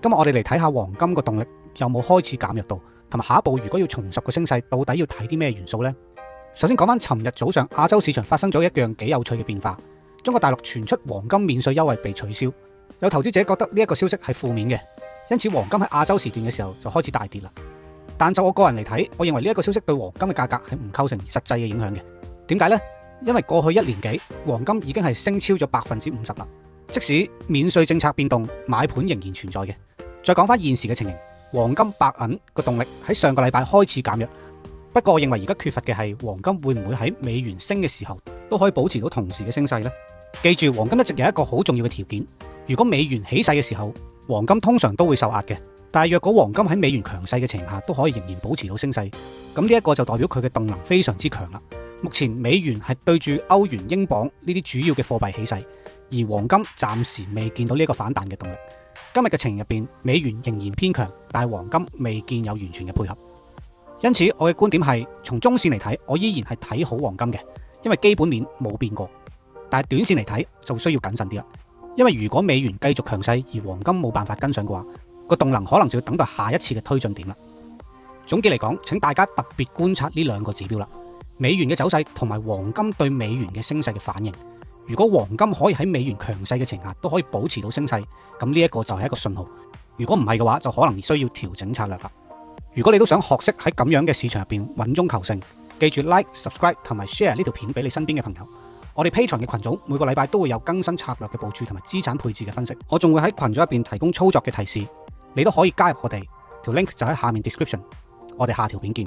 今日我哋嚟睇下黃金個動力有冇開始減弱到，同埋下一步如果要重拾個升勢，到底要睇啲咩元素呢？首先講翻尋日早上亞洲市場發生咗一樣幾有趣嘅變化，中國大陸傳出黃金免稅優惠被取消，有投資者覺得呢一個消息係負面嘅，因此黃金喺亞洲時段嘅時候就開始大跌啦。但就我個人嚟睇，我認為呢一個消息對黃金嘅價格係唔構成實際嘅影響嘅。點解呢？因為過去1年幾黃金已經係升超咗50%啦，即使免稅政策變動，買盤仍然存在嘅。再講翻現時嘅情形，黃金白銀個動力喺上個禮拜開始減弱，不過我認為而家缺乏嘅係黃金會唔會喺美元升嘅時候都可以保持到同時嘅升勢呢？記住，黃金一直有一個好重要嘅條件，如果美元起勢嘅時候，黃金通常都會受壓嘅。但係若果黃金喺美元強勢嘅情況下都可以仍然保持到升勢，咁呢一個就代表佢嘅動能非常之強啦。目前美元係對住歐元、英鎊呢啲主要嘅貨幣起勢，而黃金暫時未見到呢一個反彈嘅動力。今日嘅情形入邊，美元仍然偏強，但係黃金未見有完全嘅配合。因此我嘅觀點係，從中線嚟睇，我依然係睇好黃金嘅，因為基本面冇變過。但係短線嚟睇就需要謹慎啲啦，因為如果美元繼續強勢而黃金冇辦法跟上嘅話，個動能可能就要等待下一次嘅推進點啦。總結嚟講，請大家特別觀察呢兩個指標啦，美元嘅走勢同埋黃金對美元嘅升勢嘅反應。如果黃金可以喺美元強勢嘅情況下都可以保持到升勢，咁呢一個就係一個信號。如果唔係嘅話，就可能需要調整策略啦。如果你都想學識喺咁樣嘅市場入邊穩中求勝，記住 like、subscribe 同埋 share 呢條片俾你身邊嘅朋友。我哋 Patreon 嘅群組每個禮拜都會有更新策略嘅部署同埋資產配置嘅分析，我仲會喺群組入邊提供操作嘅提示，你都可以加入我哋，條 link 就喺下面 description。我哋下條片見。